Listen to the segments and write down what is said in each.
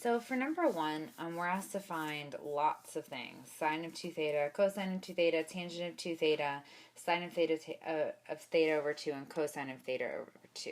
So for number one, we're asked to find lots of things: sine of 2 theta, cosine of 2 theta, tangent of 2 theta, sine of theta over 2, and cosine of theta over 2.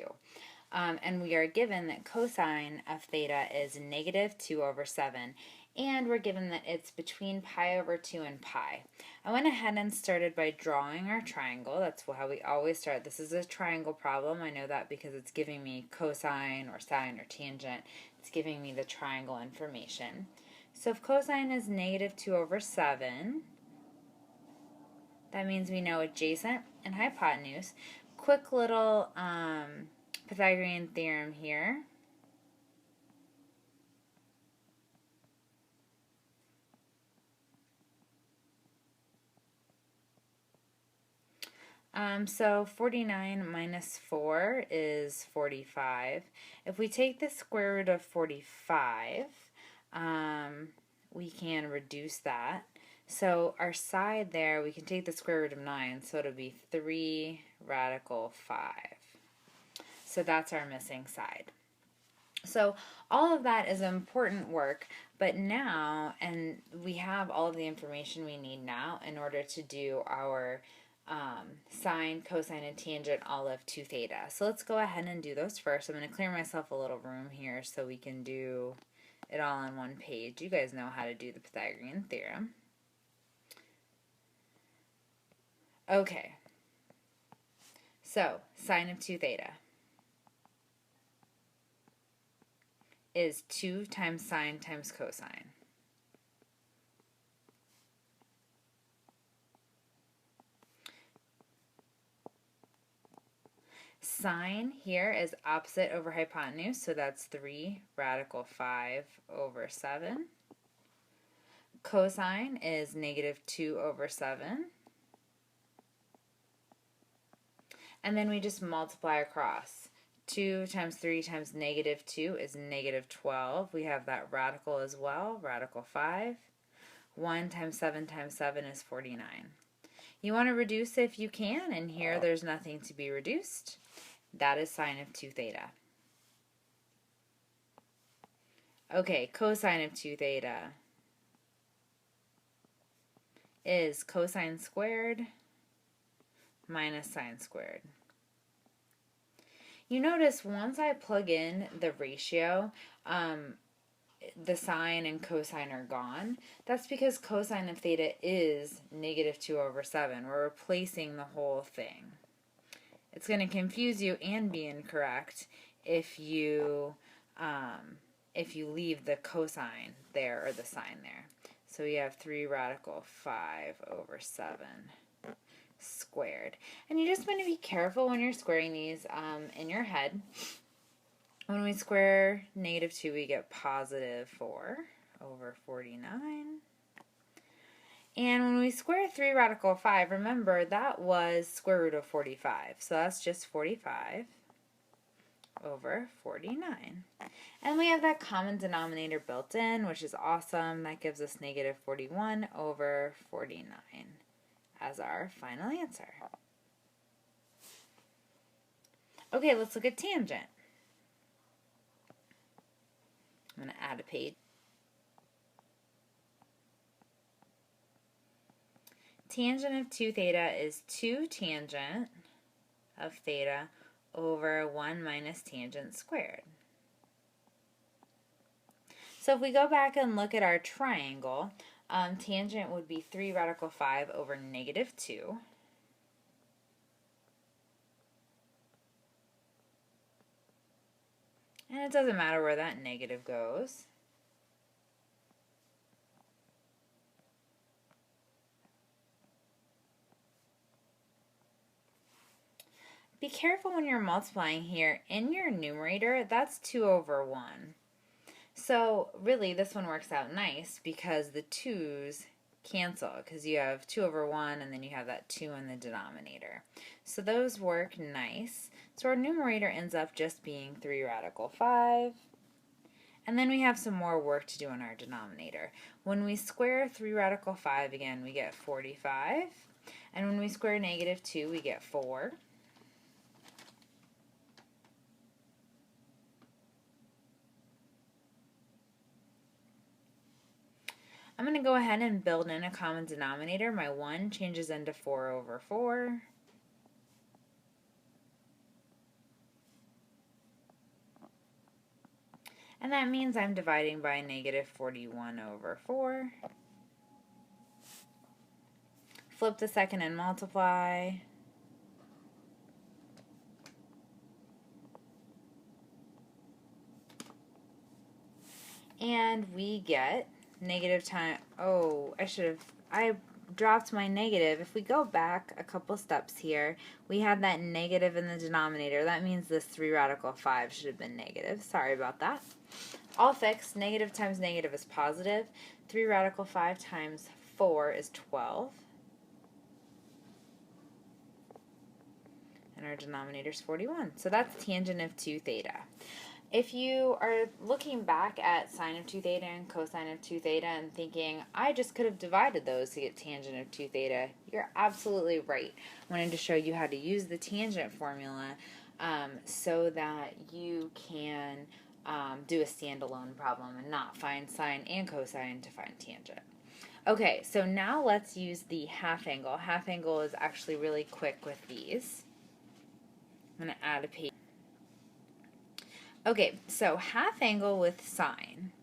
And we are given that cosine of theta is negative 2 over 7, and we're given that it's between pi over 2 and pi. I went ahead and started by drawing our triangle. That's how we always start. This is a triangle problem. I know that because it's giving me cosine or sine or tangent. It's giving me the triangle information. So if cosine is negative 2 over 7, that means we know adjacent and hypotenuse. Quick little Pythagorean theorem here. So 49 minus 4 is 45. If we take the square root of 45, we can reduce that. So our side there, we can take the square root of 9, so it'll be 3 radical 5. So that's our missing side. So all of that is important work, but now, and we have all of the information we need now in order to do our sine, cosine, and tangent all of 2 theta. So let's go ahead and do those first. I'm going to clear myself a little room here so we can do it all on one page. You guys know how to do the Pythagorean theorem. Okay, so sine of 2 theta is 2 times sine times cosine. Sine here is opposite over hypotenuse, so that's 3 radical 5 over 7. Cosine is negative 2 over 7. And then we just multiply across. 2 times 3 times negative 2 is negative 12. We have that radical as well, radical 5. 1 times 7 is 49. You want to reduce if you can, and here there's nothing to be reduced. That is sine of 2 theta. Okay, cosine of 2 theta is cosine squared minus sine squared. You notice once I plug in the ratio, the sine and cosine are gone. That's because cosine of theta is negative 2 over 7. We're replacing the whole thing. It's going to confuse you and be incorrect if you leave the cosine there or the sine there. So we have 3 radical 5 over 7 squared. And you just want to be careful when you're squaring these in your head. When we square negative 2, we get positive 4 over 49. And when we square 3 radical 5, remember that was square root of 45. So that's just 45 over 49. And we have that common denominator built in, which is awesome. That gives us negative 41 over 49 as our final answer. Okay, let's look at tangent. I'm going to add a page. Tangent of 2 theta is 2 tangent of theta over 1 minus tangent squared. So if we go back and look at our triangle, tangent would be 3 radical 5 over negative 2. And it doesn't matter where that negative goes. Be careful when you're multiplying here. In your numerator, that's 2 over 1. So really, this one works out nice because the 2's cancel because you have 2 over 1 and then you have that 2 in the denominator. So those work nice. So our numerator ends up just being 3 radical 5. And then we have some more work to do in our denominator. When we square 3 radical 5 again, we get 45. And when we square negative 2, we get 4. I'm going to go ahead and build in a common denominator. My 1 changes into 4 over 4. And that means I'm dividing by negative 41 over 4. Flip the second and multiply. And we get negative time, I dropped my negative. If we go back a couple steps here, we had that negative in the denominator. That means this 3 radical 5 should have been negative. Sorry about that. All fixed. Negative times negative is positive. 3 radical 5 times 4 is 12. And our denominator is 41. So that's tangent of 2 theta. If you are looking back at sine of 2 theta and cosine of 2 theta and thinking, I just could have divided those to get tangent of 2 theta, you're absolutely right. I wanted to show you how to use the tangent formula so that you can do a standalone problem and not find sine and cosine to find tangent. Okay, so now let's use the half angle. Half angle is actually really quick with these. I'm going to add a page. Okay, so half angle with sine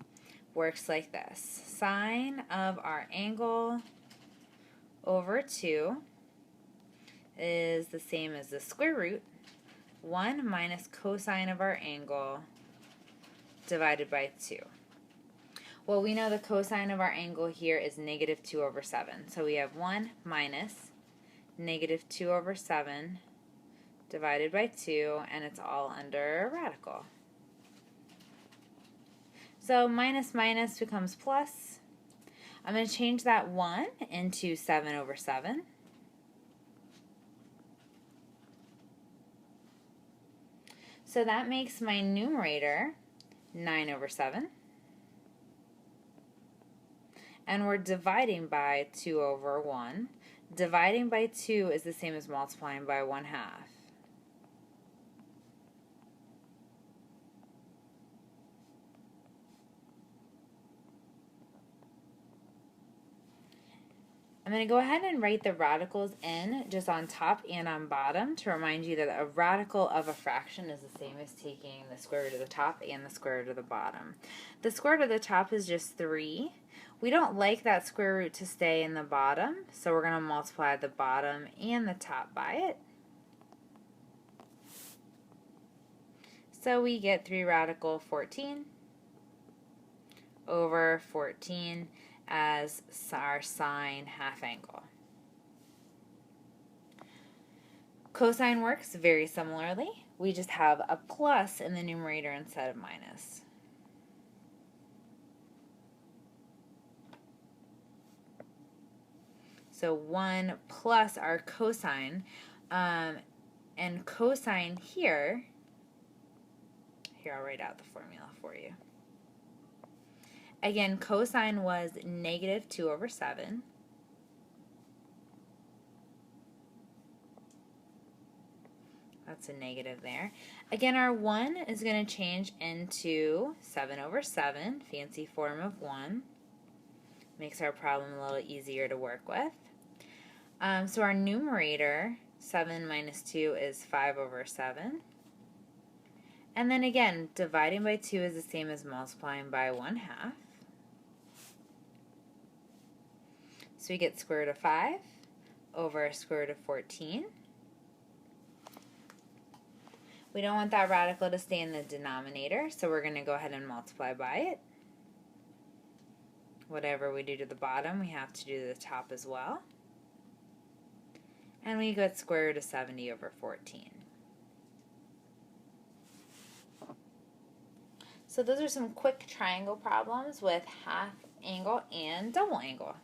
works like this. Sine of our angle over 2 is the same as the square root 1 minus cosine of our angle divided by 2. Well, we know the cosine of our angle here is negative 2 over 7. So we have 1 minus negative 2 over 7 divided by 2, and it's all under a radical. So minus minus becomes plus. I'm going to change that 1 into 7 over 7. So that makes my numerator 9 over 7. And we're dividing by 2 over 1. Dividing by 2 is the same as multiplying by 1/2. I'm going to go ahead and write the radicals in just on top and on bottom to remind you that a radical of a fraction is the same as taking the square root of the top and the square root of the bottom. The square root of the top is just 3. We don't like that square root to stay in the bottom, so we're going to multiply the bottom and the top by it. So we get 3 radical 14 over 14 as our sine half angle. Cosine works very similarly. We just have a plus in the numerator instead of minus. So 1 plus our cosine, and cosine here, I'll write out the formula for you. Again, cosine was negative 2 over 7. That's a negative there. Again, our 1 is going to change into 7 over 7, fancy form of 1. Makes our problem a little easier to work with. So our numerator, 7 minus 2, is 5 over 7. And then again, dividing by 2 is the same as multiplying by 1/2. So we get square root of 5 over square root of 14. We don't want that radical to stay in the denominator, so we're going to go ahead and multiply by it. Whatever we do to the bottom, we have to do to the top as well. And we get square root of 70 over 14. So those are some quick triangle problems with half angle and double angle.